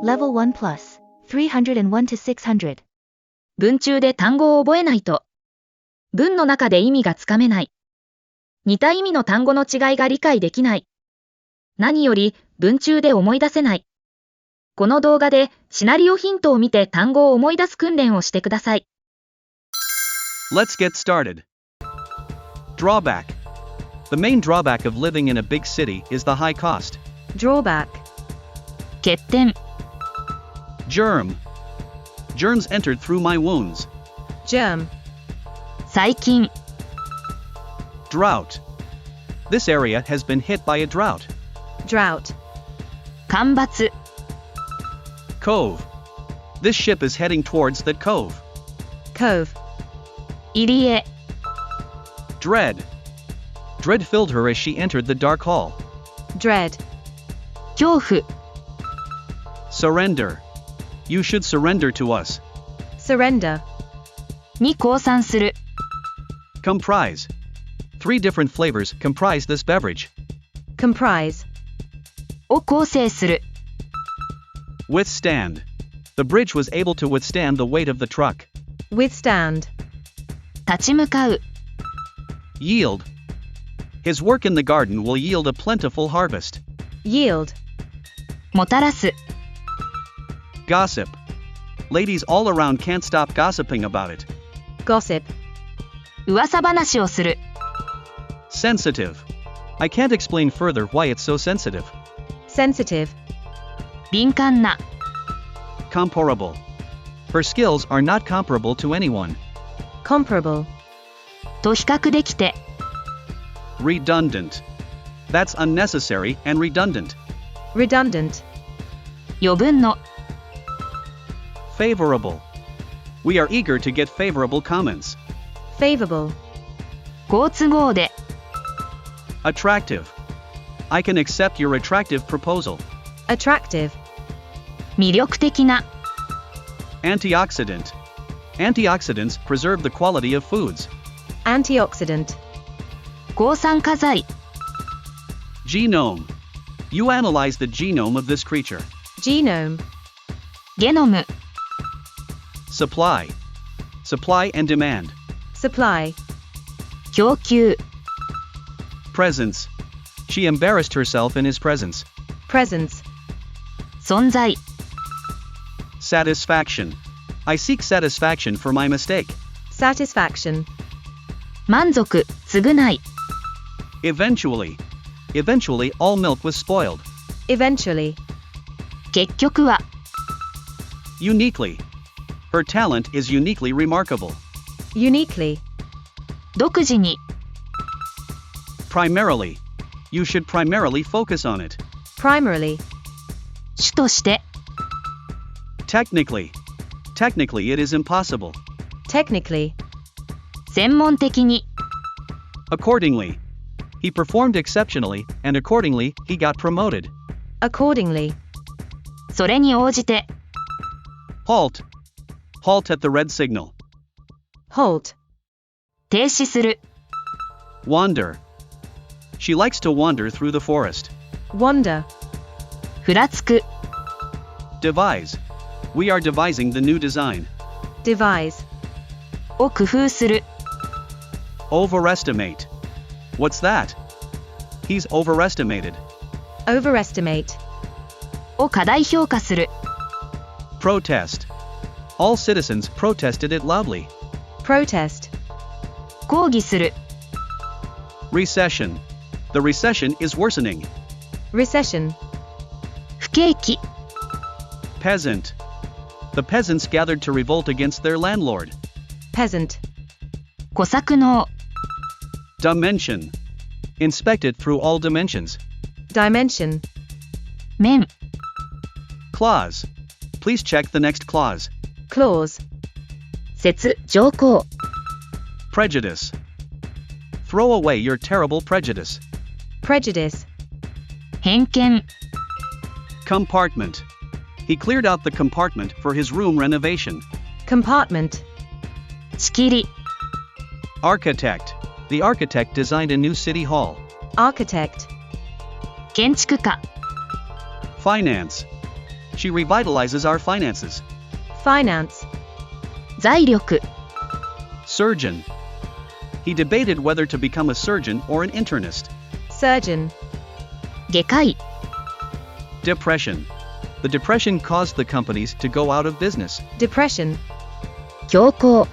Level 1 Plus 301-600文中で単語を覚えないと、文の中で意味がつかめない。似た意味の単語の違いが理解できない。何より文中で思い出せない。この動画でシナリオヒントを見て単語を思い出す訓練をしてください。Let's get started. Drawback. The main drawback of living in a big city is the high cost. Drawback 欠点、 Germ. Germs entered through my wounds. Germ 細菌、 Drought. This area has been hit by a drought. Drought 干ばつ、 Cove. This ship is heading towards that cove. Cove 入り江、 Dread. Dread filled her as she entered the dark hall. Dread 恐怖、 Surrender. You should surrender to us. Surrender に降参する。Comprise. 3 different flavors comprise this beverage. Comprise を構成する。Withstand. The bridge was able to withstand the weight of the truck. Withstand 立ち向かう。Yield. His work in the garden will yield a plentiful harvest. Yield もたらす。Gossip. Ladies all around can't stop gossiping about it. Gossip 噂話をする。Sensitive. I can't explain further why it's so sensitive. Sensitive 敏感な。Comparable. Her skills are not comparable to anyone. Comparable と比較できて。Redundant. That's unnecessary and redundant. Redundant 余分の。Favorable. We are eager to get favorable comments. Favorable 好都合で。Attractive. I can accept your attractive proposal. Attractive 魅力的な。Antioxidant. Antioxidants preserve the quality of foods. Antioxidant 抗酸化剤。Genome. You analyze the genome of this creature. Genome ゲノム。Supply. Supply and demand. Supply 供給。Presence. She embarrassed herself in his presence. Presence 存在。Satisfaction. I seek satisfaction for my mistake. Satisfaction 満足、償い。Eventually. Eventually all milk was spoiled. Eventually 結局は。Uniquely. Her talent is uniquely remarkable. Uniquely 独自に。Primarily. You should primarily focus on it. Primarily 主として。Technically. Technically it is impossible. Technically 専門的に。Accordingly. He performed exceptionally, and accordingly, he got promoted. Accordingly それに応じて。Halt. Halt at the red signal. Halt 停止する。Wander. She likes to wander through the forest. Wander ふらつく。Devise. We are devising the new design. Devise を工夫する。Overestimate. What's that? He's overestimated. Overestimate を過大評価する。Protest. All citizens protested it loudly. Protest 抗議する。Recession. The recession is worsening. Recession 不景気。Peasant. The peasants gathered to revolt against their landlord. Peasant 小作農。Dimension. Inspect it through all dimensions. Dimension 面。Clause. Please check the next clause. Clause 節、条項。Prejudice. Throw away your terrible prejudice. Prejudice 偏見。Compartment. He cleared out the compartment for his room renovation. Compartment 仕切り。Architect. The architect designed a new city hall. Architect 建築家。Finance. She revitalizes our finances. Finance. 財力、 Surgeon. He debated whether to become a surgeon or an internist. Surgeon. 外科医、 Depression. The depression caused the companies to go out of business. Depression. 強行、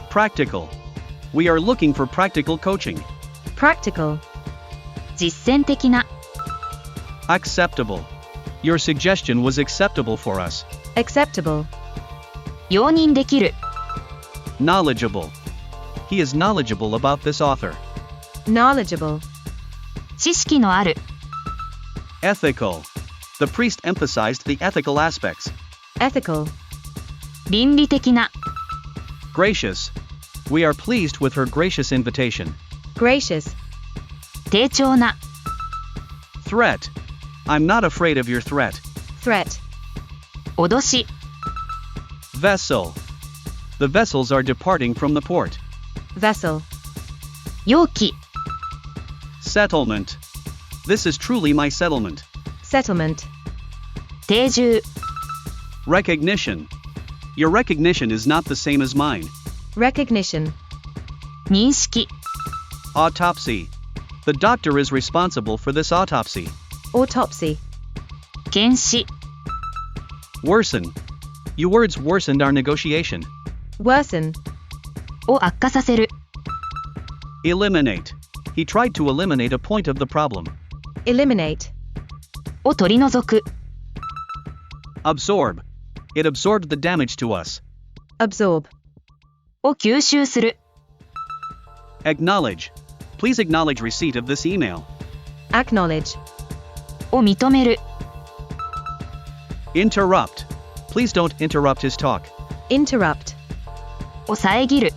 Practical. We are looking for practical coaching. Practical. 実践的な、 Acceptable. Your suggestion was acceptable for us. Acceptable. 容認できる、 Knowledgeable. He is knowledgeable about this author. Knowledgeable. 知識のある、 Ethical. The priest emphasized the ethical aspects. Ethical. 倫理的な、 Gracious. We are pleased with her gracious invitation. Gracious. 低調な、 Threat. I'm not afraid of your threat. Threat. 脅し、 Vessel. The vessels are departing from the port. Vessel. 容器、 Settlement. This is truly my settlement. Settlement. 定住、 Recognition. Your recognition is not the same as mine. Recognition. 認識、 Autopsy. The doctor is responsible for this autopsy. Autopsy. 検視、 Worsen. You words worsened our negotiation. Worsen. を悪化させる、 Eliminate. He tried to eliminate a point of the problem. Eliminate. を取り除く、 Absorb. It absorbed the damage to us. Absorb. を吸収する、 Acknowledge. Please acknowledge receipt of this email. Acknowledge. を認める、 Interrupt. Please don't interrupt his talk. Interrupt. を遮る、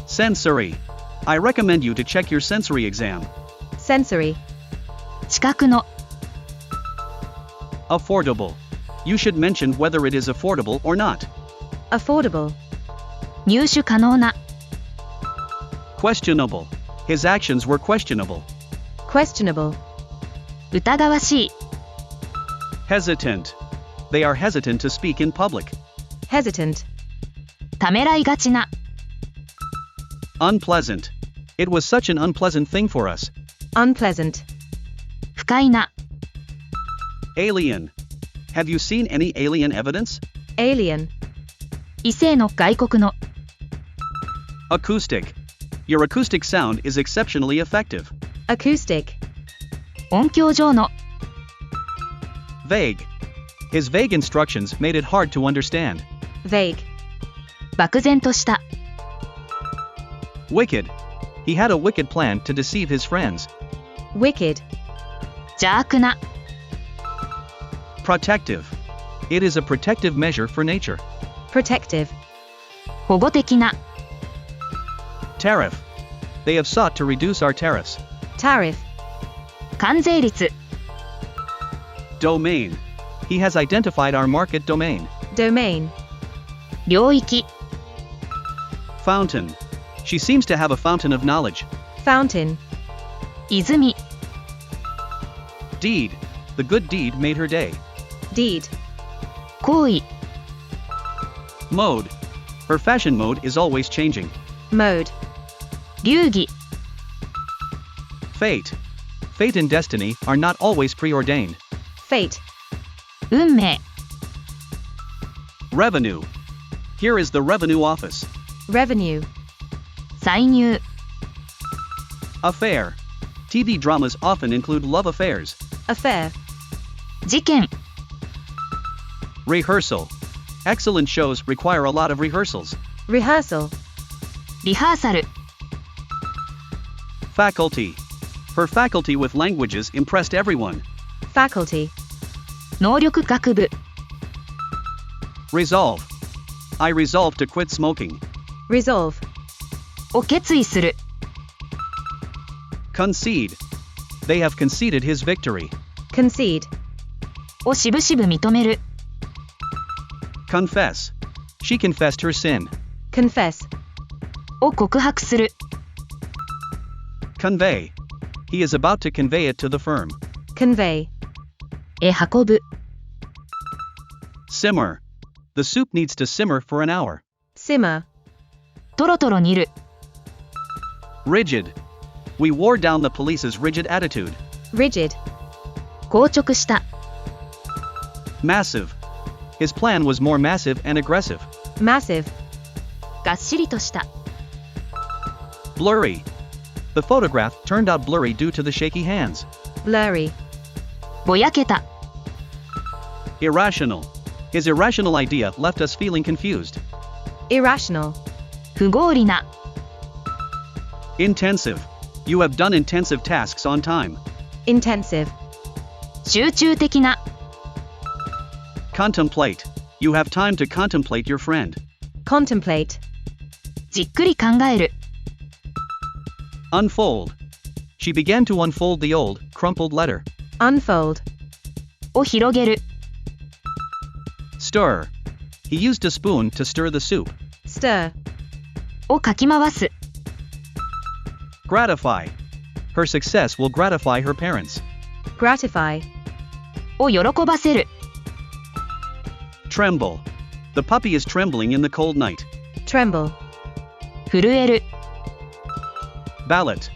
Sensory. I recommend you to check your sensory exam. Sensory. 知覚の、 Affordable. You should mention whether it is affordable or not. Affordable. 入手可能な、 Questionable. His actions were questionable. Questionable. 疑わしい、 Hesitant. They are hesitant to speak in public. Hesitant. ためらいがちな、 Unpleasant. It was such an unpleasant thing for us. Unpleasant. 不快な、 Alien. Have you seen any alien evidence? Alien. 異性の外国の、 Acoustic. Your acoustic sound is exceptionally effective. Acoustic. 音響上の、 Vague. His vague instructions made it hard to understand. Vague. 漠然とした、 Wicked. He had a wicked plan to deceive his friends. Wicked. 邪悪な、 Protective. It is a protective measure for nature. Protective. 保護的な、 Tariff. They have sought to reduce our tariffs. Tariff. 関税率、 Domain. He has identified our market domain. Domain. 領域、 Fountain. She seems to have a fountain of knowledge. Fountain. 泉、 Deed. The good deed made her day. Deed. 行為、 Mode. Her fashion mode is always changing. Mode. 流儀、 Fate. Fate and destiny are not always preordained. Fate. 運命、 Revenue. Here is the revenue office. Revenue. 歳入、 Affair. TV dramas often include love affairs. Affair. 事件、 Rehearsal. Excellent shows require a lot of rehearsals. Rehearsal. リハーサル、 Faculty. Her faculty with languages impressed everyone. Faculty. 能力学部、 Resolve. I resolve to quit smoking. Resolve. を決意する、 Concede. They have conceded his victory. Concede. をしぶしぶ認める、 Confess. She confessed her sin. Confess. を告白する、 Convey. He is about to convey it to the firm. Convey. 運ぶ。Simmer. The soup needs to simmer for an hour. Simmer. とろとろ煮る。Rigid. We wore down the police's rigid attitude. Rigid. 硬直した。Massive. His plan was more massive and aggressive. Massive. がっしりとした。Blurry. The photograph turned out blurry due to the shaky hands. Blurry. ぼやけた。Irrational. His irrational idea left us feeling confused. Irrational. 不合理な。Intensive. You have done intensive tasks on time. Intensive. 集中的な。Contemplate. You have time to contemplate your friend. Contemplate. じっくり考える。Unfold. She began to unfold the old, crumpled letter. Unfold. を広げる。Stir. He used a spoon to stir the soup. Stir. をかき回す。Gratify. Her success will gratify her parents. Gratify. を喜ばせる。Tremble. The puppy is trembling in the cold night. Tremble. 震える。Ballot.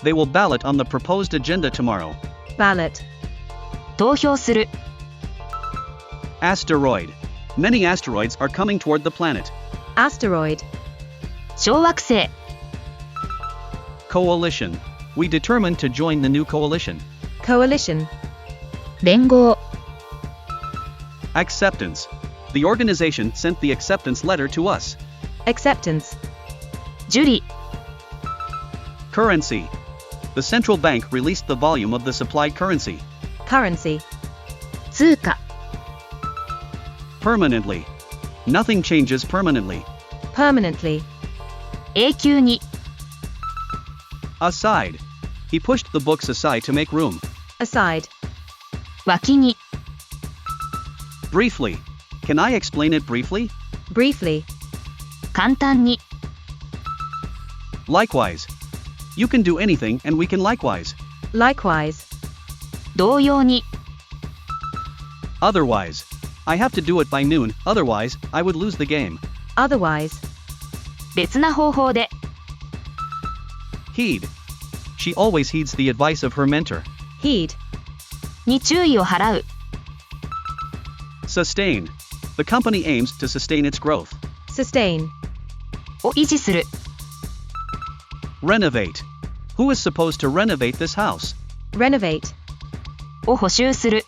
They will ballot on the proposed agenda tomorrow. Ballot. 投票する。Asteroid. Many asteroids are coming toward the planet. Asteroid. 小惑星。Coalition. We determined to join the new coalition. Coalition. 連合。Acceptance. The organization sent the acceptance letter to us. Acceptance. 受理。Currency. The central bank released the volume of the supplied currency. Currency. 通貨。Permanently. Nothing changes permanently. Permanently. 永久に。Aside. He pushed the books aside to make room. Aside. 脇に。Briefly. Can I explain it briefly? Briefly. 簡単に。Likewise. You can do anything and we can likewise. Likewise. 同様に。Otherwise. I have to do it by noon, otherwise, I would lose the game. Otherwise. 別な方法で。Heed. She always heeds the advice of her mentor. Heed. に注意を払う。Sustain. The company aims to sustain its growth. Sustain. を維持する。Renovate. Who is supposed to renovate this house? Renovate. を補修する。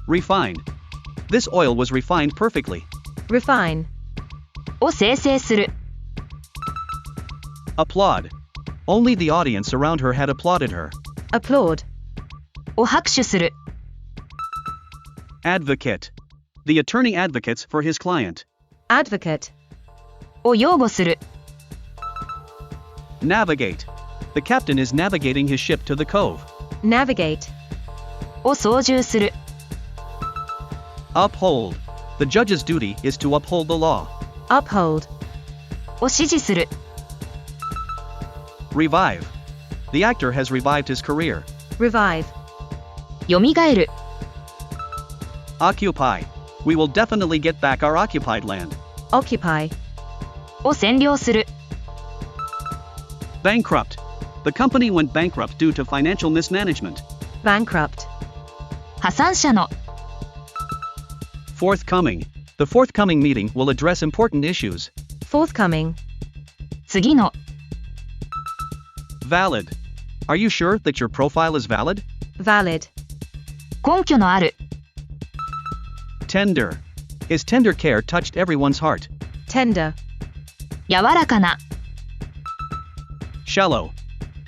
Refine. This oil was refined perfectly. Refine. を生成する。Applaud. Only the audience around her had applauded her. Applaud. を拍手する。Advocate. The attorney advocates for his client. Advocate. を擁護する。Navigate. The captain is navigating his ship to the cove. Navigate. を操縦する。Uphold. The judge's duty is to uphold the law. Uphold. を支持する。Revive. The actor has revived his career. Revive. よみがえる。Occupy. We will definitely get back our occupied land. Occupy. を占領する。Bankrupt. The company went bankrupt due to financial mismanagement. Bankrupt. 破産者の。Forthcoming. The forthcoming meeting will address important issues. Forthcoming. 次の。Valid. Are you sure that your profile is valid? Valid. 根拠のある。Tender. His tender care touched everyone's heart. Tender. 柔らかな。Shallow.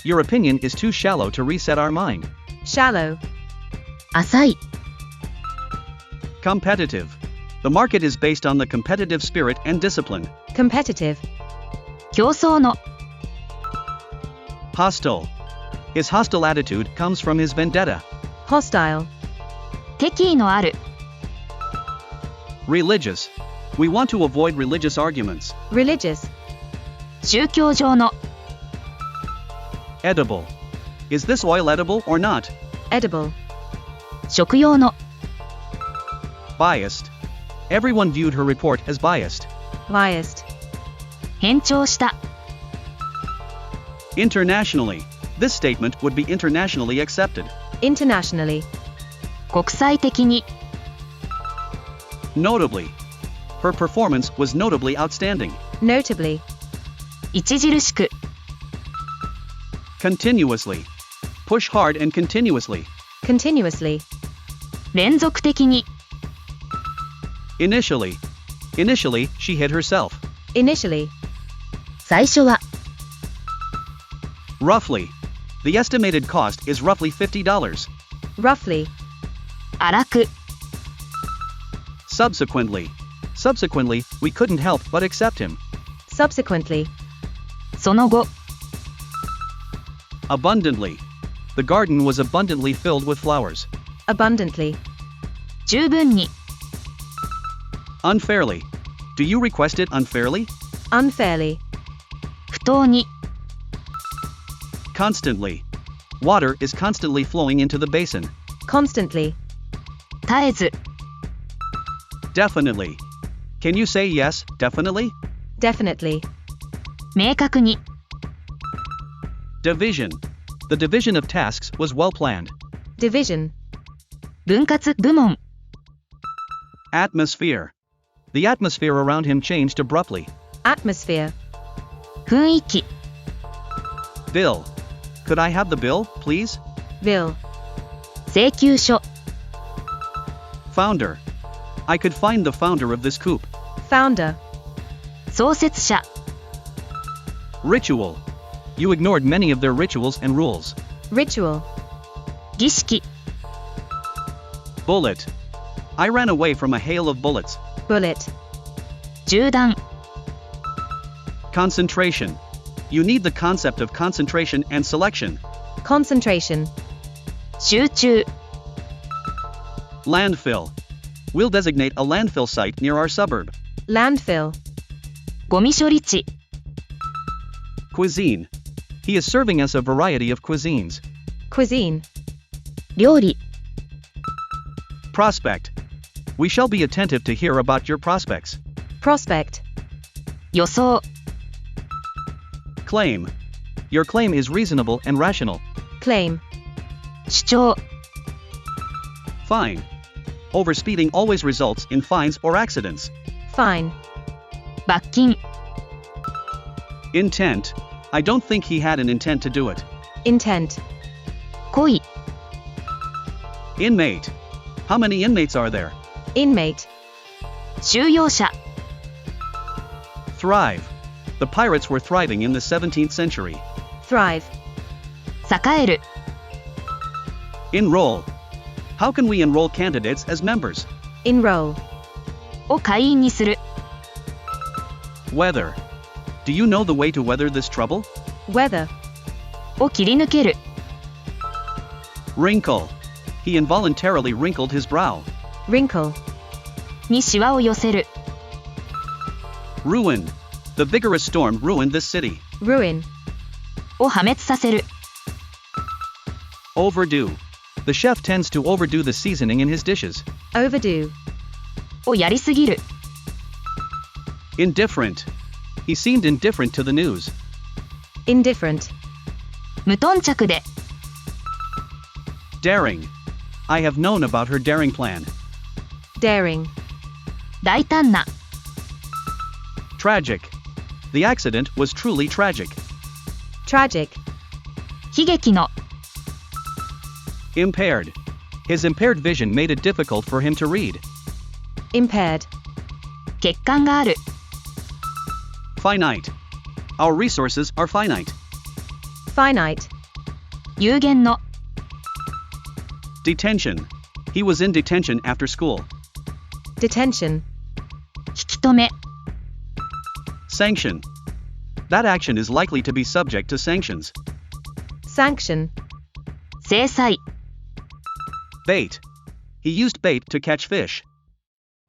Your opinion is too shallow to reset our mind. Shallow. 浅い。Competitive. The market is based on the competitive spirit and discipline. Competitive. 競争の。Hostile. His hostile attitude comes from his vendetta. Hostile. 敵意のある。Religious. We want to avoid religious arguments. Religious. 宗教上の。Edible. Is this oil edible or not? Edible. 食用の Biased. Everyone viewed her report as biased. Biased. 偏重した Internationally. This statement would be internationally accepted. Internationally. 国際的に Notably. Her performance was notably outstanding. Notably. 著しく Continuously. Push hard and continuously. Continuously. 連続的に Initially. Initially, she hit herself. Initially. 最初は Roughly. The estimated cost is roughly $50. Roughly. 荒く Subsequently. Subsequently, we couldn't help but accept him. Subsequently. その後 Abundantly. The garden was abundantly filled with flowers. Abundantly. 十分に Unfairly. Do you request it unfairly? Unfairly. 不当に Constantly. Water is constantly flowing into the basin. Constantly. 絶えず Definitely. Can you say yes, definitely? Definitely. 明確に Division. The division of tasks was well planned. Division. 分割部門 Atmosphere. The atmosphere around him changed abruptly. Atmosphere. 雰囲気 Bill. Could I have the bill, please? Bill. 請求書 Founder. I could find the founder of this coup. Founder. 創設者 Ritual. You ignored many of their rituals and rules. Ritual. 儀式 Bullet. I ran away from a hail of bullets. Bullet. 銃弾 Concentration. You need the concept of concentration and selection. Concentration. 集中 Landfill. We'll designate a landfill site near our suburb. Landfill. ゴミ処理地 Cuisine. He is serving us a variety of cuisines. Cuisine. 料理 Prospect. We shall be attentive to hear about your prospects. Prospect. 予想 Claim. Your claim is reasonable and rational. Claim. 主張 Fine. Overspeeding always results in fines or accidents. Fine. 罰金 Intent. I don't think he had an intent to do it. Intent. 故意 Inmate. How many inmates are there? Inmate. 収容者 Thrive. The pirates were thriving in the 17th century. Thrive. 栄える Enroll. How can we enroll candidates as members? Enroll. を会員にする Weather. Do you know the way to weather this trouble? Weather. を切り抜ける Wrinkle. He involuntarily wrinkled his brow. Wrinkle. にシワを寄せる Ruin. The vigorous storm ruined this city. Ruin. を破滅させる Overdue. The chef tends to overdo the seasoning in his dishes. Overdue. をやりすぎる Indifferent. He seemed indifferent to the news. Indifferent. 無頓着で Daring. I have known about her daring plan. Daring. 大胆な Tragic. The accident was truly tragic. Tragic. 悲劇の Impaired. His impaired vision made it difficult for him to read. Impaired. 欠陥がある Finite. Our resources are finite. Finite. 有限の Detention. He was in detention after school. Detention. 引き止め Sanction. That action is likely to be subject to sanctions. Sanction. 制裁 Bait. He used bait to catch fish.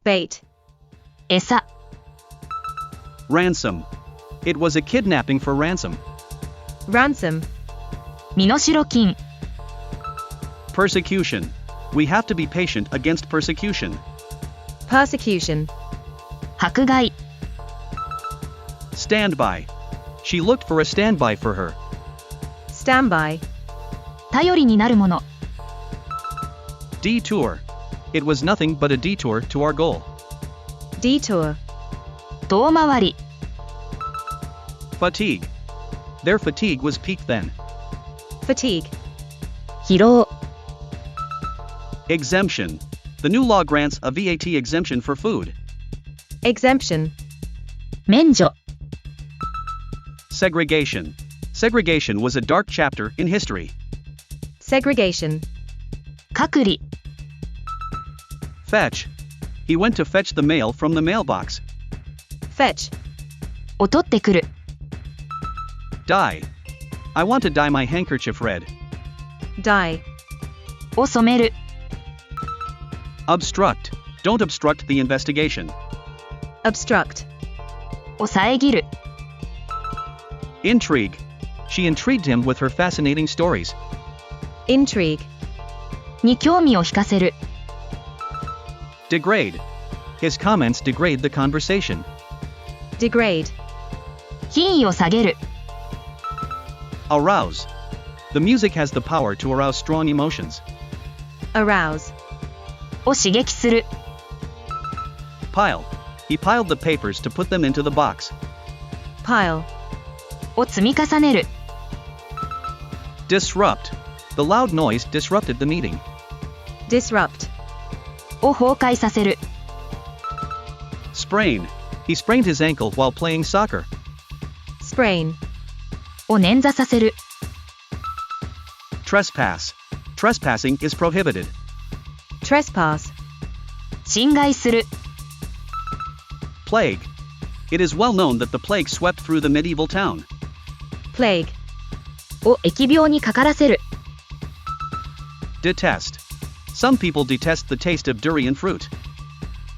Bait. 餌 Ransom. It was a kidnapping for ransom. Ransom. 身代金 Persecution. We have to be patient against persecution. Persecution. 迫害。Standby. She looked for a standby for her. Standby. 頼りになるもの。Detour. It was nothing but a detour to our goal. Detour. 遠回り。Fatigue. Their fatigue was peaked then. Fatigue. 疲労。Exemption. The new law grants a VAT exemption for food. Exemption. 免除。Segregation. Segregation was a dark chapter in history. Segregation. 隔離。Fetch. He went to fetch the mail from the mailbox. Fetch. を取ってくる。Dye. I want to dye my handkerchief red. Die. を染める。Obstruct. Don't obstruct the investigation. Obstruct. を遮る。Intrigue. She intrigued him with her fascinating stories. Intrigue. に興味を引かせる。Degrade. His comments degrade the conversation. Degrade. 品位を下げる。Arouse. The music has the power to arouse strong emotions. Arouse. を刺激する。Pile. He piled the papers to put them into the box. Pile. を積み重ねる。Disrupt. The loud noise disrupted the meeting. Disrupt. を崩壊させる。Sprain. He sprained his ankle while playing soccer. Sprain. を捻挫させる。Trespass. Trespassing is prohibited. Trespass. 侵害する。Plague. It is well known that the plague swept through the medieval town. Plague. を疫病にかからせる。Detest. Some people detest the taste of durian fruit.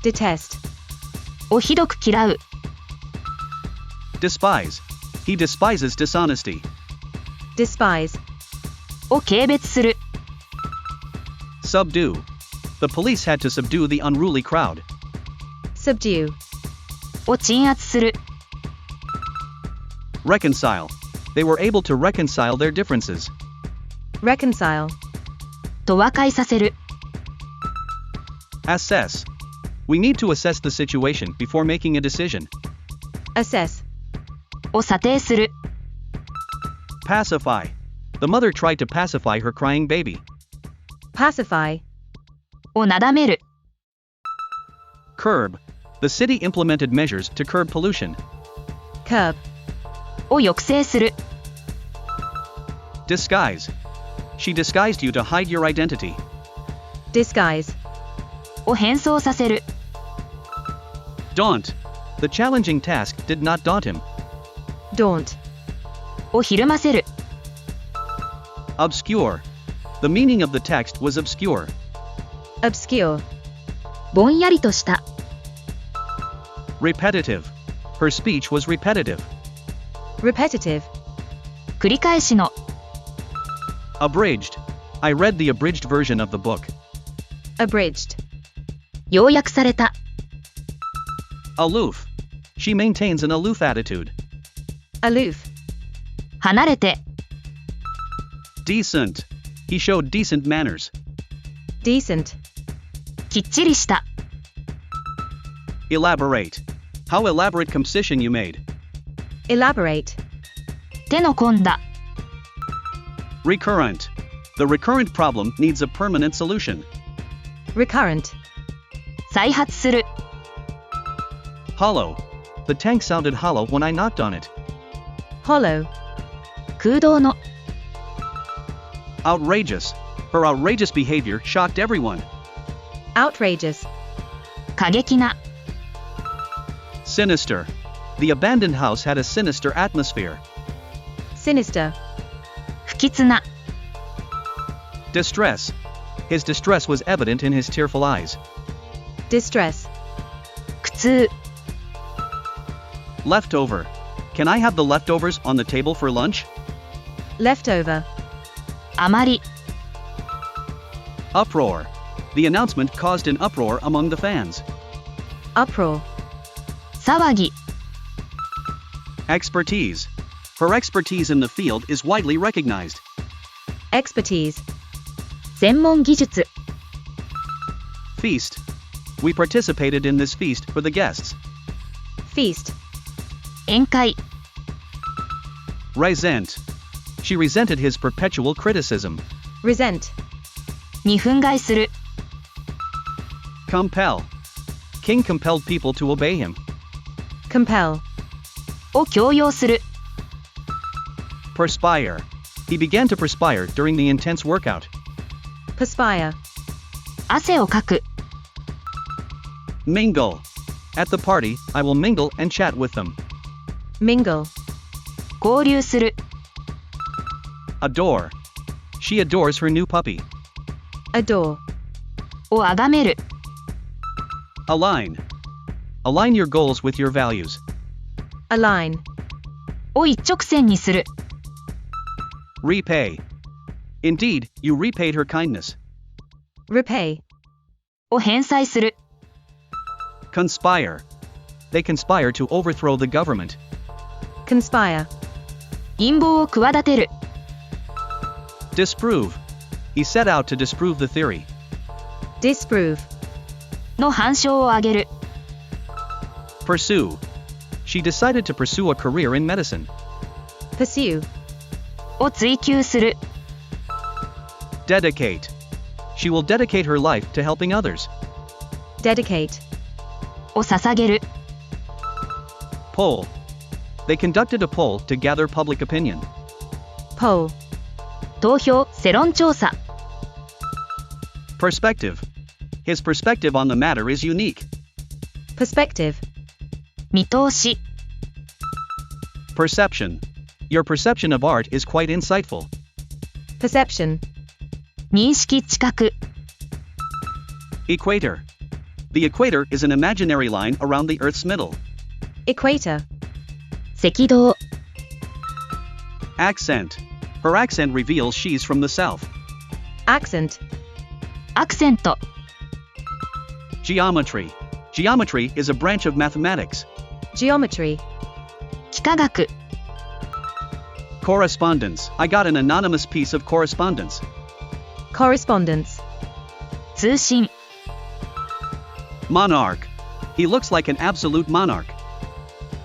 Detest. をひどく嫌う。Despise. He despises dishonesty. Despise. を軽蔑する。Subdue. The police had to subdue the unruly crowd. Subdue. を鎮圧する。Reconcile. They were able to reconcile their differences. Reconcile. と和解させる。Assess. We need to assess the situation before making a decision. Assess. を査定する。Pacify. The mother tried to pacify her crying baby. Pacify. をなだめる。Curb. The city implemented measures to curb pollution. Curb. を抑制する。Disguise. She disguised you to hide your identity. Disguise. を変装させる。Daunt. The challenging task did not daunt him. Daunt. をひるませる。Obscure. The meaning of the text was obscure. Obscure. ぼんやりとした。Repetitive. Her speech was repetitive. Repetitive. 繰り返しの。Abridged. I read the abridged version of the book. Abridged. 要約された。Aloof. She maintains an aloof attitude. Aloof. 離れて。Decent. He showed decent manners. Decent. きっちりした。Elaborate. How elaborate composition you made. Elaborate. 手の込んだ。Recurrent. The recurrent problem needs a permanent solution. Recurrent. 再発する。Hollow. The tank sounded hollow when I knocked on it. Hollow. 空洞の。Outrageous. Her outrageous behavior shocked everyone. Outrageous. 過激な。Sinister. The abandoned house had a sinister atmosphere. Sinister. 不吉な。Distress. His distress was evident in his tearful eyes. Distress. 苦痛。Leftover. Can I have the leftovers on the table for lunch? Leftover. あまり。Uproar. The announcement caused an uproar among the fans. Uproar. 騒ぎ、 Expertise. Her expertise in the field is widely recognized. Expertise. 専門技術、 Feast. We participated in this feast for the guests. Feast. 宴会、 Resent. She resented his perpetual criticism. Resent. に憤慨する、 Compel. King compelled people to obey him. Compel. を強要する、 Perspire. He began to perspire during the intense workout. Perspire. 汗をかく、 Mingle. At the party, I will mingle and chat with them. Mingle. 交流する、 Adore. She adores her new puppy. Adore. を崇める、 Align. Align your goals with your values. Align. を一直線にする、 Repay. Indeed, you repaid her kindness. Repay. を返済する、 Conspire. They conspire to overthrow the government. Conspire. 陰謀を企てる、 Disprove. He set out to disprove the theory. Disprove. の反証を挙げる、 Pursue. She decided to pursue a career in medicine. Pursue. を追求する、 Dedicate. She will dedicate her life to helping others. Dedicate. を捧げる、 Poll. They conducted a poll to gather public opinion. Poll. 投票、世論調査、 Perspective. His perspective on the matter is unique. Perspective. 見通し、 Perception. Your perception of art is quite insightful. Perception. 認識知覚、 Equator. The equator is an imaginary line around the Earth's middle. Equator. 赤道、 Accent. Her accent reveals she's from the South. Accent. アクセント、 Geometry. Geometry is a branch of mathematics. Geometry. 幾何学、 Correspondence. I got an anonymous piece of correspondence. Correspondence. 通信、 Monarch. He looks like an absolute monarch.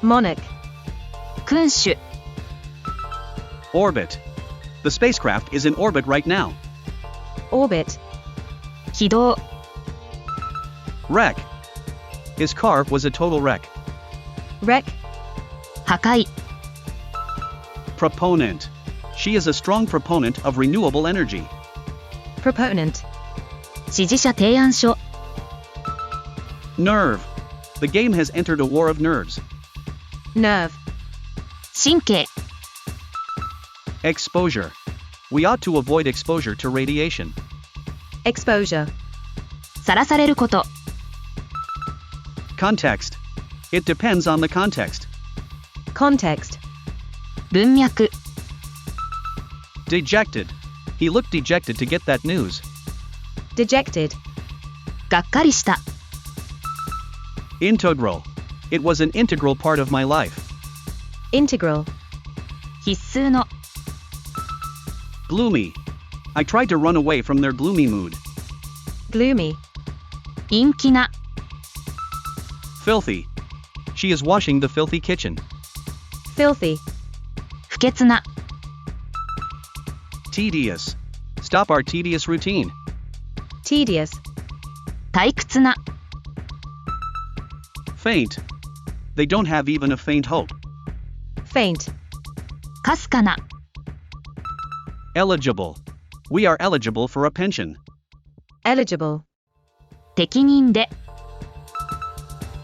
Monarch. 君主、 Orbit. The spacecraft is in orbit right now. Orbit. 軌道、 Wreck. His car was a total wreck. Wreck. 破壊、 Proponent. She is a strong proponent of renewable energy. Proponent. 支持者提案書、 Nerve. The game has entered a war of nerves. Nerve. 神経、 Exposure. We ought to avoid exposure to radiation. Exposure. さらされること、 Context. It depends on the context. Context. 文脈、 Dejected. He looked dejected to get that news. Dejected. がっかりした、 Integral. It was an integral part of my life. Integral. 必須の、 Gloomy. I tried to run away from their gloomy mood. Gloomy. 陰気な、 Filthy. She is washing the filthy kitchen. Filthy. 不潔な、 Tedious. Stop our tedious routine. Tedious. 退屈な、 Faint. They don't have even a faint hope. Faint. かすかな、 Eligible. We are eligible for a pension. Eligible. 適任で、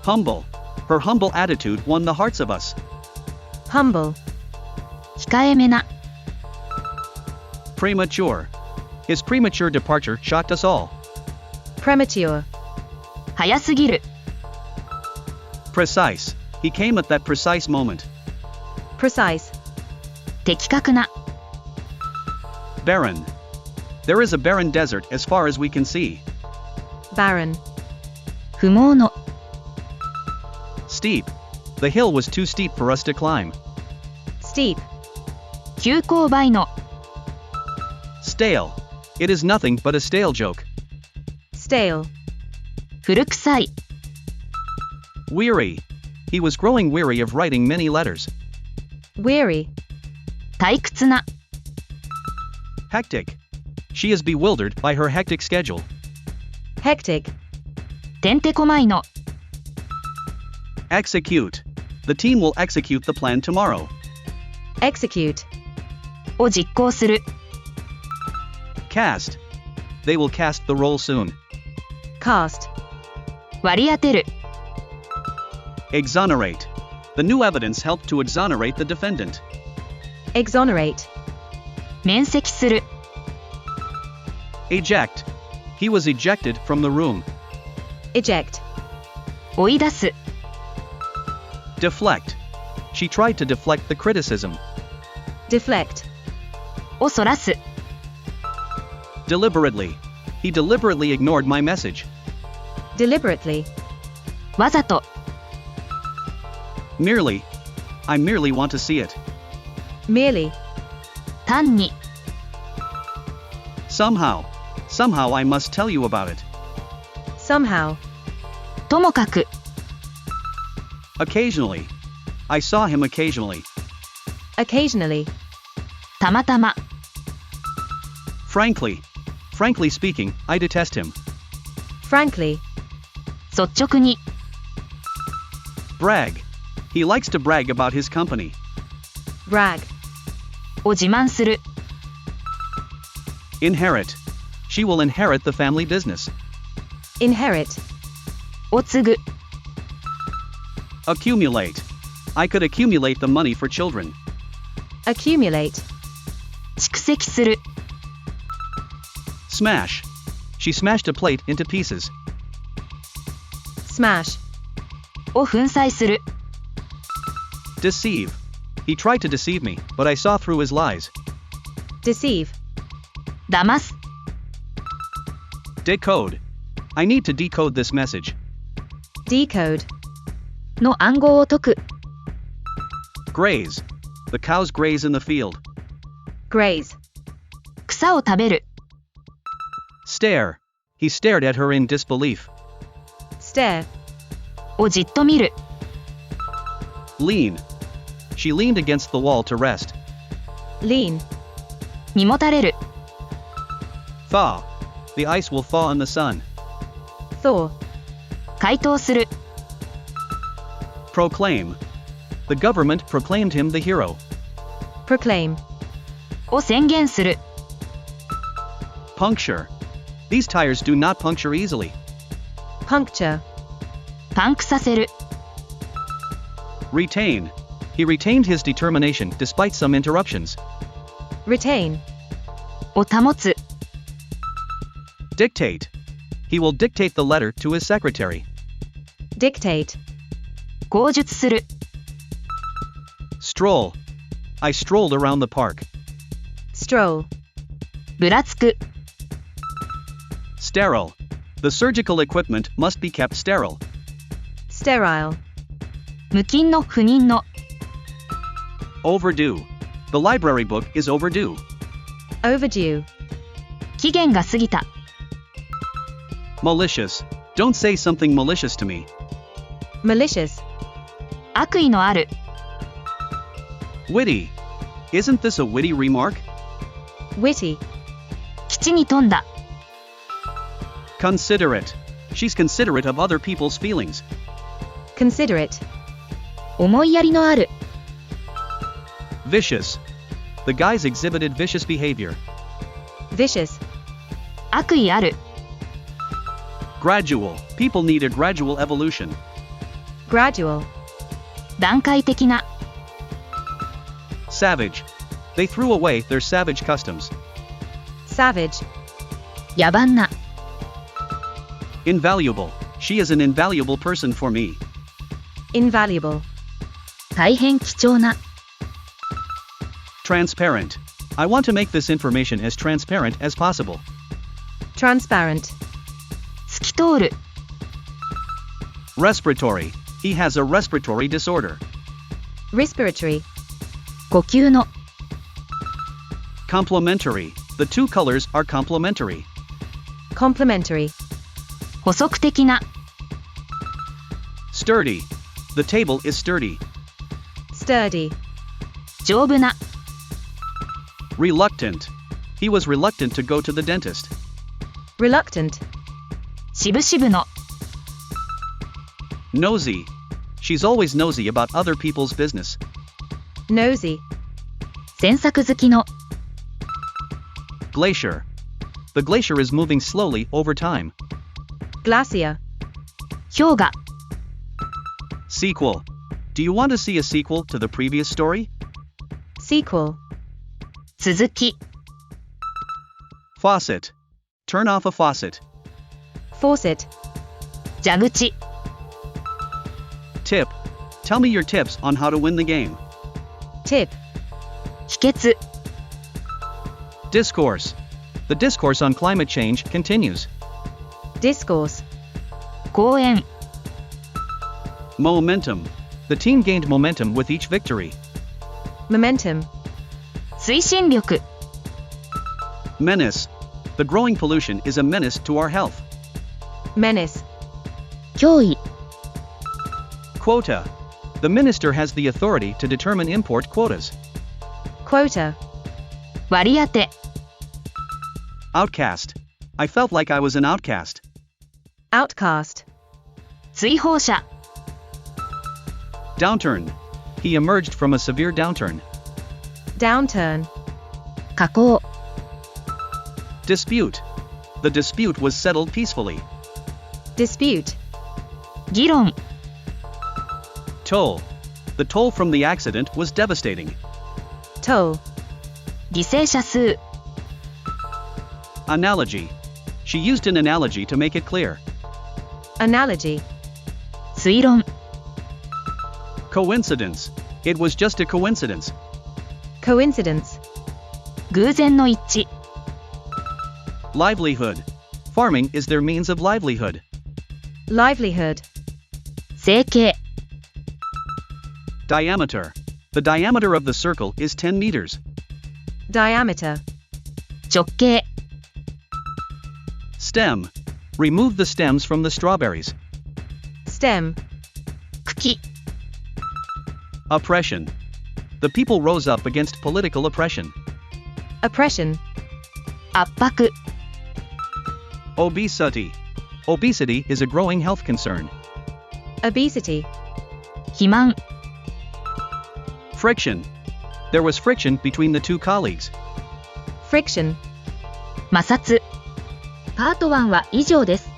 Humble. Her humble attitude won the hearts of us. Humble. 控えめな、 Premature. His premature departure shocked us all. Premature. 早すぎる、 Precise. He came at that precise moment. Precise. 的確な、 Barren. There is a barren desert as far as we can see. barren, 不毛の、 Steep. The hill was too steep for us to climb. steep, 急勾配の、 Stale. It is nothing but a stale joke. stale, 古臭い、 Weary. He was growing weary of writing many letters. weary, 退屈な、 Hectic. She is bewildered by her hectic schedule. hectic, てんてこまいの、 Execute. The team will execute the plan tomorrow. execute, を実行する、 Cast. They will cast the role soon. cast, 割り当てる、 Exonerate. The new evidence helped to exonerate the defendant. exonerate, 免責する、 Eject. He was ejected from the room. eject, 追い出す、 Deflect. She tried to deflect the criticism. deflect, をそらす、 Deliberately. He deliberately ignored my message. deliberately, わざと、 Merely. I merely want to see it. merely, 単に、 Somehow. Somehow I must tell you about it. somehow, ともかく、 Occasionally. I saw him occasionally. occasionally, たまたま、 Frankly. Frankly speaking, I detest him. frankly, 率直に、 Brag. He likes to brag about his company. brag, を自慢する、 Inherit. She will inherit the family business. inherit, を継ぐ、 Accumulate. I could accumulate the money for children. accumulate, 蓄積する、 Smash. She smashed a plate into pieces. smash, を粉砕する、 Deceive. He tried to deceive me, but I saw through his lies. deceive, 騙す、 Decode. I need to decode this message. decode, の暗号を解く、 Graze. The cows graze in the field. graze, 草を食べる、 Stare. He stared at her in disbelief. stare, をじっと見る、 Lean. She leaned against the wall to rest. lean, にもたれる、 Thaw. The ice will thaw in the sun. thaw, 解凍する、 Proclaim. The government proclaimed him the hero. proclaim, を宣言する、 Puncture. These tires do not puncture easily. puncture, パンクさせる、 Retain. He retained his determination despite some interruptions. retain, を保つ、 Dictate. He will dictate the letter to his secretary. dictate, 口述する、 Stroll. I strolled around the park. stroll, ぶらつく、 Sterile. The surgical equipment must be kept sterile. sterile, 無菌の不妊の、 Overdue. The library book is overdue. overdue, 期限が過ぎた、 Malicious. Don't say something malicious to me. malicious, 悪意のある、 Witty. Isn't this a witty remark? witty, 基地に富んだ、 Considerate. She's considerate of other people's feelings. considerate, 思いやりのある、 Vicious. The guys exhibited vicious behavior. vicious, 悪意ある、 Gradual. People need a gradual evolution. gradual, 段階的な、 Savage. They threw away their savage customs. savage, 野蛮な、 Invaluable. She is an invaluable person for me. invaluable, 大変貴重な、 Transparent. I want to make this information as transparent as possible. transparent, 透き通る。Respiratory. He has a respiratory disorder. Respiratory. 呼吸の。Complementary. The two colors are complementary. Complementary. 補足的な。Sturdy. The table is sturdy. Sturdy. 丈夫な。Reluctant. He was reluctant to go to the dentist. Reluctant. しぶしぶの。Nosy. She's always nosy about other people's business. Nosy. 詮索好きの。Glacier. The glacier is moving slowly over time. Glacier. 氷河。Sequel. Do you want to see a sequel to the previous story? Sequel. 続き。Faucet. Turn off a faucet. Faucet. 蛇口。Tip. Tell me your tips on how to win the game. Tip. 秘訣。Discourse. The discourse on climate change continues. Discourse. 講演。Momentum. The team gained momentum with each victory. Momentum. 推進力。Menace. The growing pollution is a menace to our health. Menace. 脅威。Quota. The minister has the authority to determine import quotas. Quota. 割り当て。Outcast. I felt like I was an outcast. Outcast. 追放者。Downturn. He emerged from a severe downturn. Downturn. 下降。Dispute. The dispute was settled peacefully. Dispute. 議論。Toll. The toll from the accident was devastating. Toll. 犠牲者数。Analogy. She used an analogy to make it clear. Analogy. 推論。Coincidence. It was just a coincidence. Coincidence. 偶然の一致。Livelihood. Farming is their means of livelihood. Livelihood. 整形。Diameter. The diameter of the circle is 10 meters. Diameter. 直径。Stem. Remove the stems from the strawberries. Stem. 茎。Oppression. The people rose up against political oppression. Oppression. 圧迫。Obesity. Obesity is a growing health concern. Obesity. 肥満。Friction. There was friction between the two colleagues. Friction. 摩擦。パート1は以上です。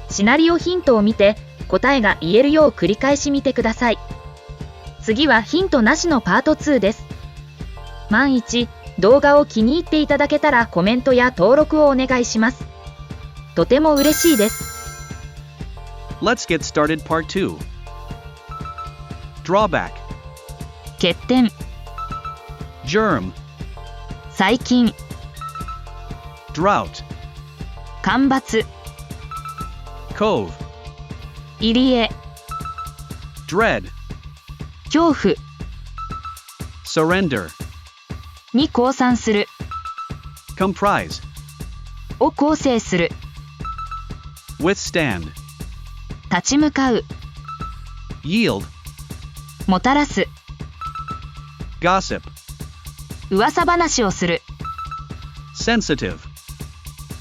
シナリオヒントを見て答えが言えるよう繰り返し見てください。次はヒントなしのパート2です。万一動画を気に入っていただけたらコメントや登録をお願いします。とても嬉しいです。Let's get started part 2. Drawback. 欠点。Germ. 細菌。Drought. 干ばつ。Cove. 入り江。Dread. 恐怖。Surrender. に降参する。Comprise. を構成する。Withstand. 立ち向かう。Yield. もたらす。Gossip. 噂話をする。Sensitive.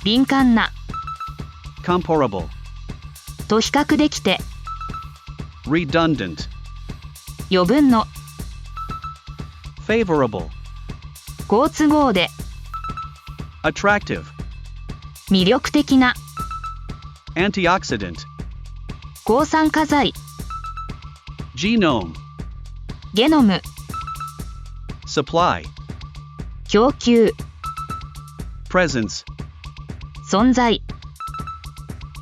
敏感な。Comparable. と比較できて。Redundant. 余分の。Favorable. 好都合で。Attractive. 魅力的な。Antioxidant. 抗酸化剤。Genome. ゲノム。Supply. 供給。Presence. 存在。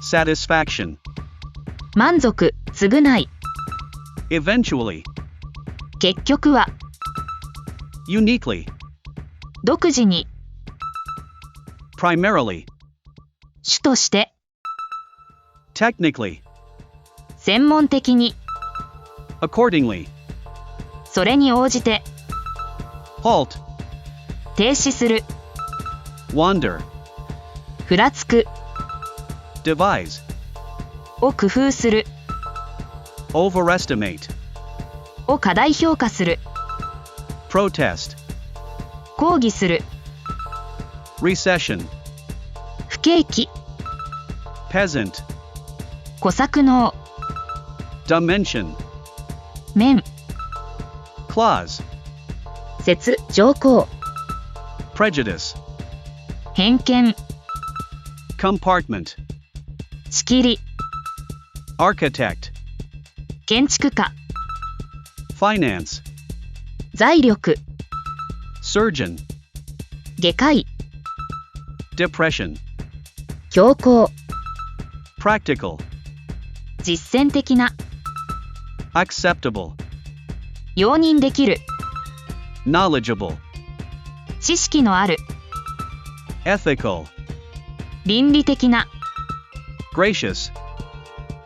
Satisfaction. 満足、償い。Eventually. 結局は。Uniquely. 独自に。Primarily. 主として。technically, 専門的に、 accordingly, それに応じて、 halt, 停止する、 wander, ふらつく、 devise, を工夫する、 overestimate, を過大評価する、 protest, 抗議する、 recession, 不景気、 peasant, 小作農、 dimension, 面、 clause, 節、条項、 prejudice, 偏見、 compartment, 仕切り、 architect, 建築家、 finance, 財力、 surgeon, 外科医、 depression, 強行、 practical, 実践的な、 acceptable, 容認できる、 knowledgeable, 知識のある、 ethical, 倫理的な、 gracious,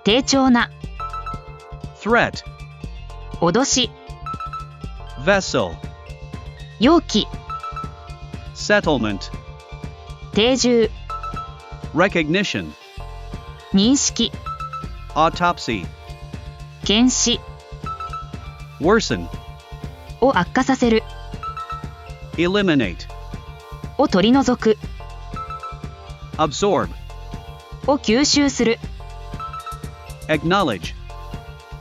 低調な、 threat, 脅し、 vessel, 容器、 settlement, 定住、 recognition, 認識、 autopsy, 検視、 worsen, を悪化させる、 eliminate, を取り除く、 absorb, を吸収する、 acknowledge,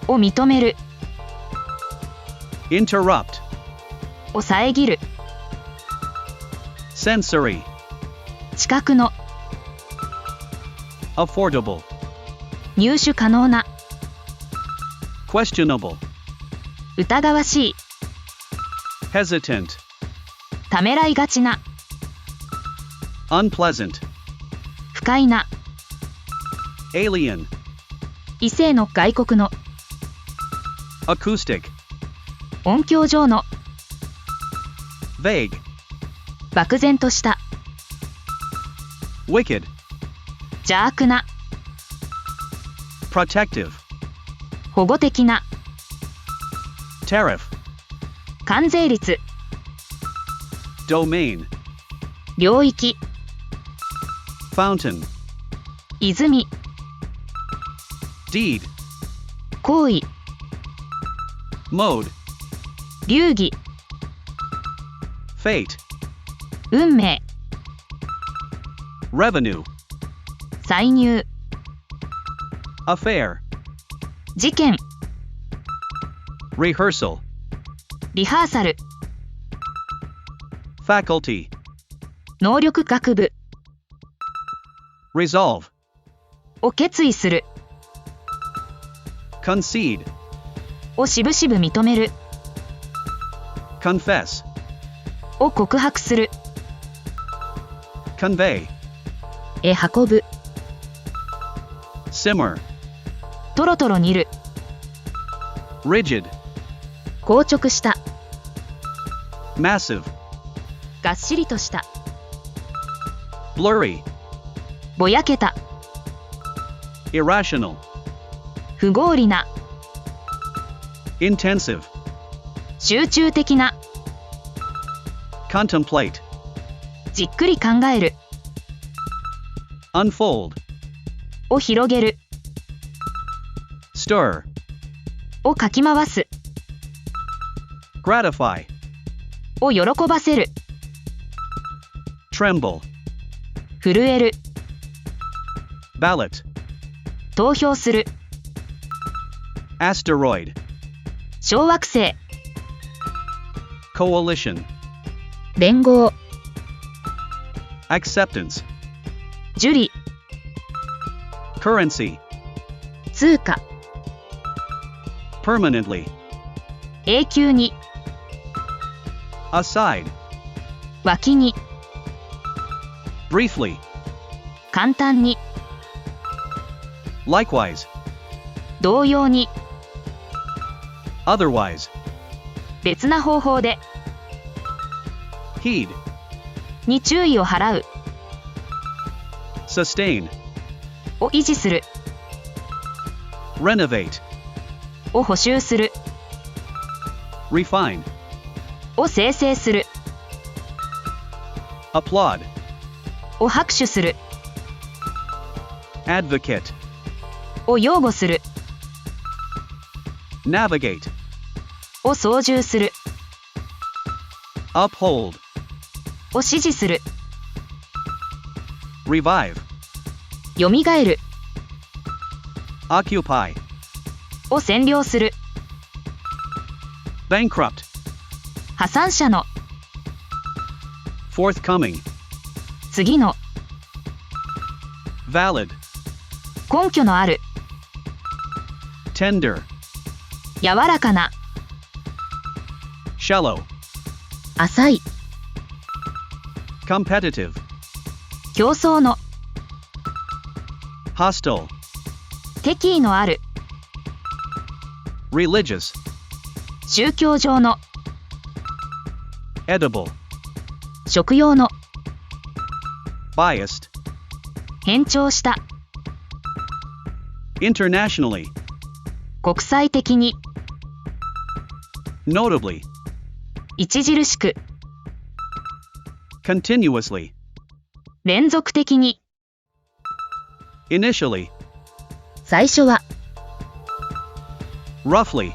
を認める、 interrupt, を遮る、 sensory, 知覚の、 affordable, 入手可能な、 questionable, 疑わしい、 hesitant, ためらいがちな、 unpleasant, 不快な、 alien, 異性の外国の、 acoustic, 音響上の、 vague, 漠然とした、 wicked, 邪悪な、 protective, 保護的な、 tariff, 関税率、 domain, 領域、 fountain, 泉、 deed, 行為、 mode, 流儀、 fate, 運命、 revenue, 歳入、 affair, 事件、 rehearsal, リハーサル、 faculty, 能力学部、 resolve, を決意する、 concede, をしぶしぶ認める、 confess, を告白する、 convey, へ運ぶ、 simmer, トロトロ煮る、 rigid, 硬直した、 massive, がっしりとした、 blurry, ぼやけた、 irrational, 不合理な、 intensive, 集中的な、 contemplate, じっくり考える、 unfold, を広げる、 stir, をかき回す、 gratify, を喜ばせる、 tremble, 震える、 ballot, 投票する、 asteroid, 小惑星、 coalition, 連合、 acceptance, 受理、 currency, 通貨、 permanently, 永久に、 aside, 脇に、 briefly, 簡単に、 likewise, 同様に、 otherwise, 別な方法で、 heed, に注意を払う、 sustain, を維持する、renovate, を補修する、 refine, を生成する、 applaud, を拍手する、 advocate, を擁護する、 navigate, を操縦する、 uphold, を支持する、 revive, よみがえる、 occupy, を占領する、 bankrupt, 破産者の、 forthcoming, 次の、 valid, 根拠のある、 tender, 柔らかな、 shallow, 浅い、 competitive, 競争の、 hostile, 敵意のある、 religious, 宗教上の、 edible, 食用の、 biased, 偏重した、 internationally, 国際的に、 notably, 著しく、 continuously, 連続的に、 initially, 最初は、 roughly,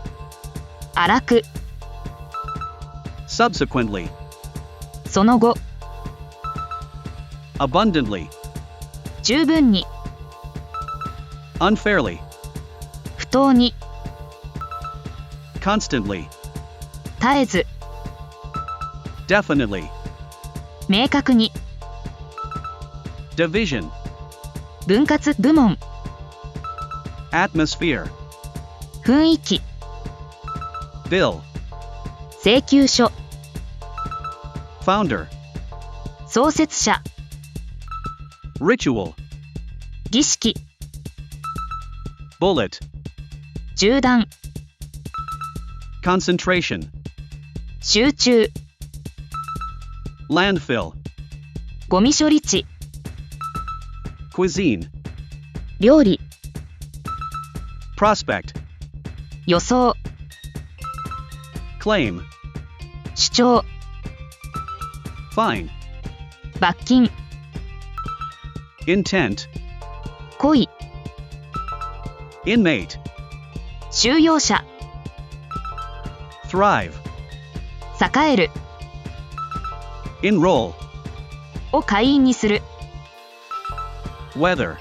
荒く、 subsequently, その後、 abundantly, 十分に、 unfairly, 不当に、 constantly, 絶えず、 definitely, 明確に、 division, 分割部門、 atmosphere, 雰囲気、 bill, 請求書、 founder, 創設者、 ritual, 儀式、 bullet, 銃弾、 concentration, 集中、 landfill, ゴミ処理地、 cuisine, 料理、 prospect, 予想、 claim, 主張、 fine, 罰金、 intent, 故意、 inmate, 収容者、 thrive, 栄える、 enroll, を会員にする、 weather,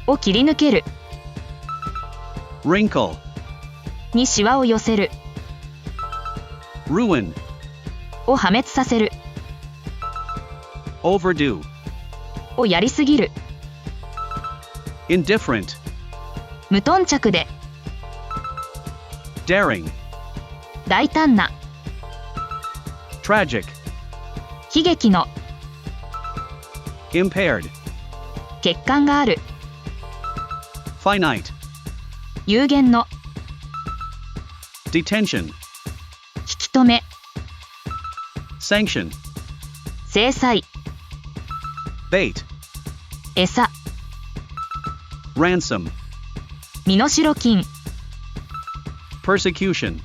を切り抜ける、 wrinkle, にシワを寄せる、 ruin, を破滅させる、 overdue, をやりすぎる、 indifferent, 無頓着で、 daring, 大胆な、 tragic, 悲劇の、 impaired, 欠陥がある、 finite, 有限の、 detention, 引き止め、 sanction, 制裁、 bait, 餌、 ransom, 身代金、 persecution,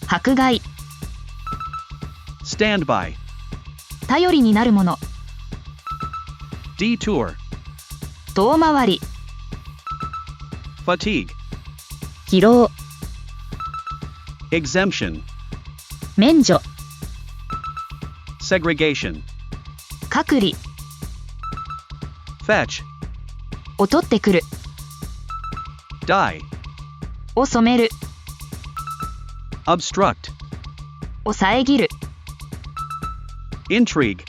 迫害、 standby, 頼りになるもの、 detour, 遠回り、 fatigue, 疲労、 exemption, 免除、 segregation, 隔離、 fetch, を取ってくる、 dye, を染める、 obstruct, を遮る、 intrigue,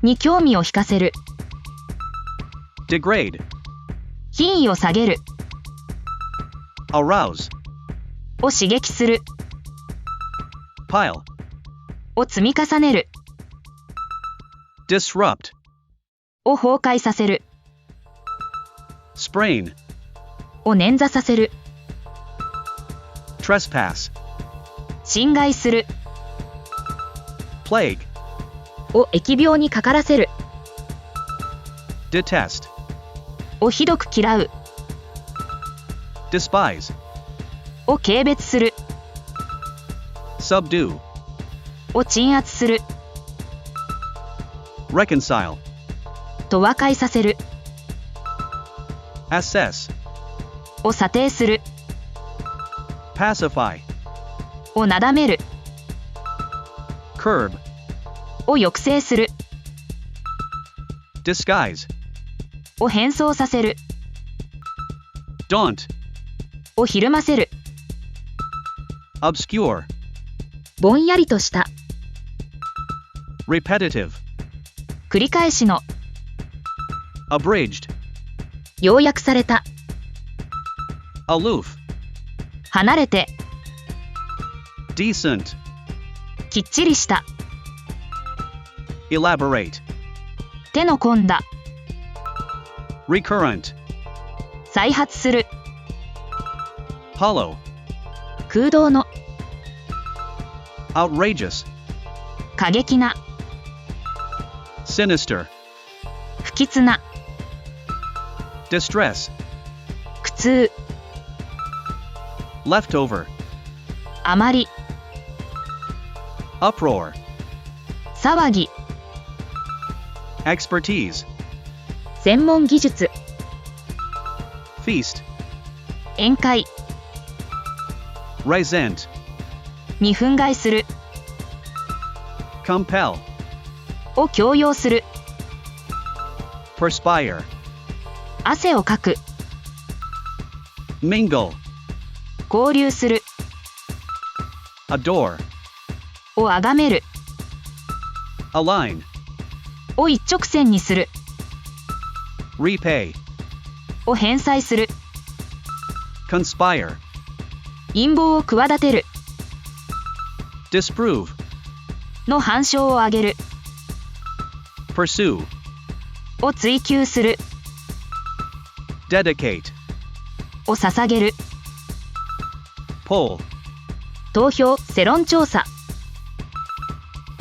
に興味を引かせる、 degrade, 品位を下げる、 arouse, を刺激する、 pile, を積み重ねる、 disrupt, を崩壊させる、 sprain, を捻挫させる、 trespass, 侵害する、 plague, を疫病にかからせる、 detest, をひどく嫌う、despise, を軽蔑する、 subdue, を鎮圧する、 reconcile, と和解させる、 assess, を査定する、 pacify, をなだめる、 curb, を抑制する、 disguise, を変装させる、 daunt, をひるませる、 obscure, ぼんやりとした、 repetitive, 繰り返しの、 abridged, 要約された、 aloof, 離れて、 decent, きっちりした、 elaborate, 手の込んだ、 recurrent, 再発する、 hollow, 空洞の、 outrageous, 過激な、 sinister, 不吉な、 distress, 苦痛、 leftover, あまり、 uproar, 騒ぎ、 expertise, 専門技術、 feast, 宴会、 resent, に憤慨する、 compel, を強要する、 perspire, 汗をかく、 mingle, 交流する、 adore, をあがめる、 align, を一直線にする、 repay, を返済する、 conspire, 陰謀を企てる、 disprove, の反証を上げる、 pursue, を追求する、 dedicate, を捧げる、 poll, 投票、世論調査、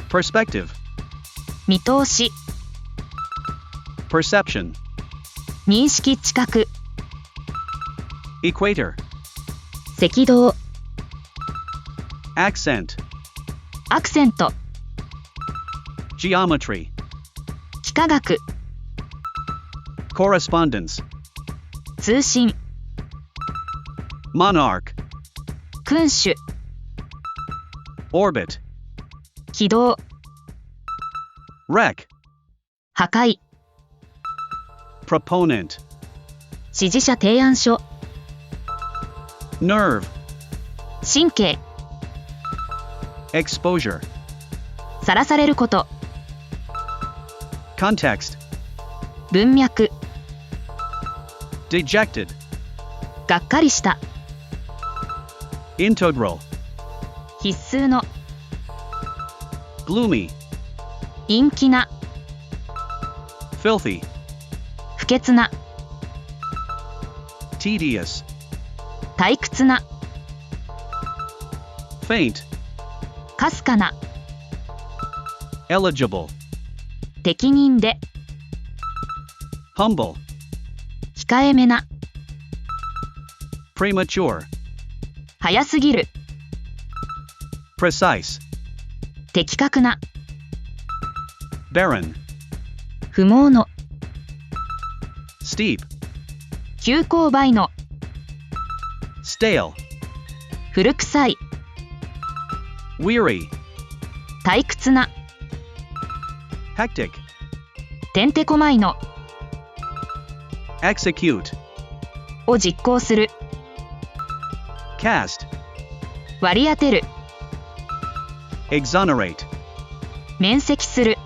perspective, 見通し、 perception, 認識知覚、 equator, 赤道、 accent, アクセント、 geometry, 幾何学、 correspondence, 通信、 monarch, 君主、 orbit, 軌道、 wreck, 破壊、 proponent, 支持者提案書、 nerve, 神経、 exposure, さらされること、 context, 文脈、 dejected, がっかりした、 integral, 必須の、 gloomy, 陰気な、 filthy, 不潔な、 tedious, 退屈な、 faint, かすかな、 eligible, 適任で、 humble, 控えめな、 premature, 早すぎる、 precise, 的確な、 barren, 不毛の、 steep, 急勾配の、 stale, 古臭い、 weary, 退屈な、 hectic, てんてこまいの、 execute, を実行する、 cast, 割り当てる、 exonerate, 免責する、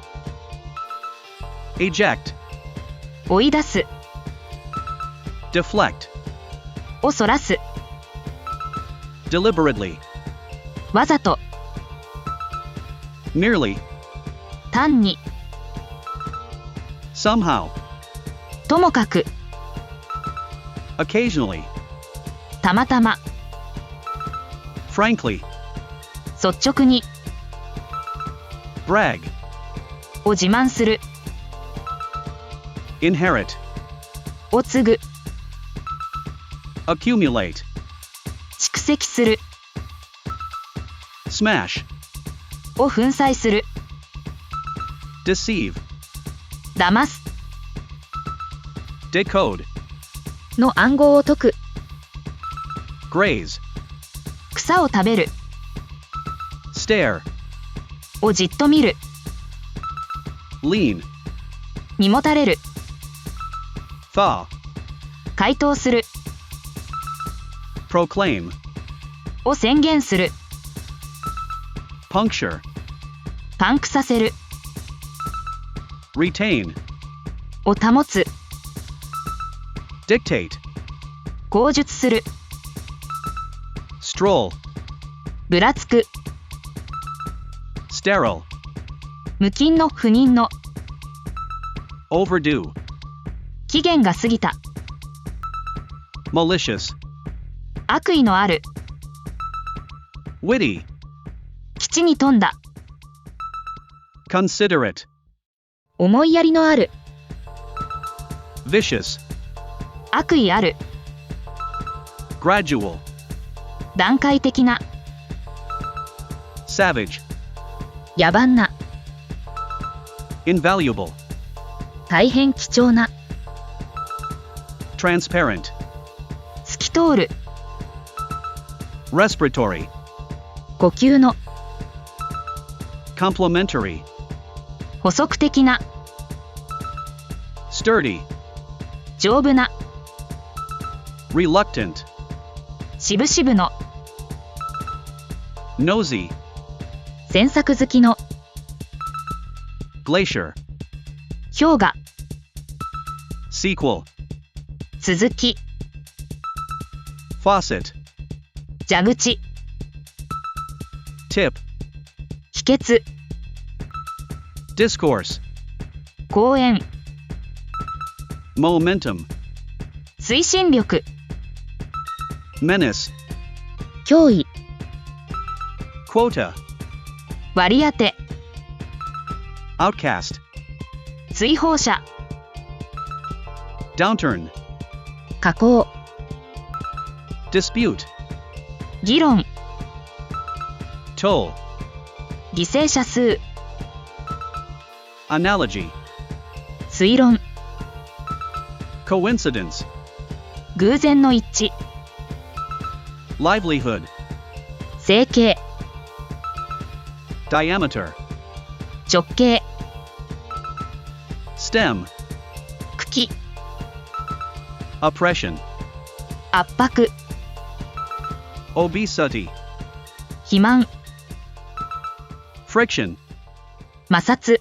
eject, 追い出す、 deflect, をそらす、 deliberately, わざと、 merely, 単に、 somehow, ともかく、 occasionally, たまたま、 frankly, 率直に、 brag, を自慢する、 inherit, を継ぐ、accumulate, 蓄積する smash, を粉砕する deceive, 騙す decode, の暗号を解く graze, 草を食べる stare, をじっと見る lean, にもたれる thaw, 回答する proclaim, を宣言する puncture, パンクさせる retain, を保つ dictate, 口述する stroll, ぶらつく sterile, 無菌の不妊の overdue, 期限が過ぎた malicious, 悪意のある witty, 基地に富んだ considerate, 思いやりのある vicious, 悪意ある gradual, 段階的な savage, 野蛮な invaluable, 大変貴重な transparent, 透き通る respiratory, 呼吸の complementary, 補足的な sturdy, 丈夫な reluctant, しぶしぶの nosy, 詮索好きの glacier, 氷河 sequel, 続き faucet, 蛇口 tip, 秘訣 discourse, 講演 momentum, 推進力 menace, 脅威 quota, 割り当て outcast, 追放者 downturn, 下降 dispute, 議論 toll, 犠牲者数 analogy, 推論 coincidence, 偶然の一致 livelihood, 整形 diameter, 直径 stem, 茎 oppression, 圧迫 obesity, 肥満 friction, 摩擦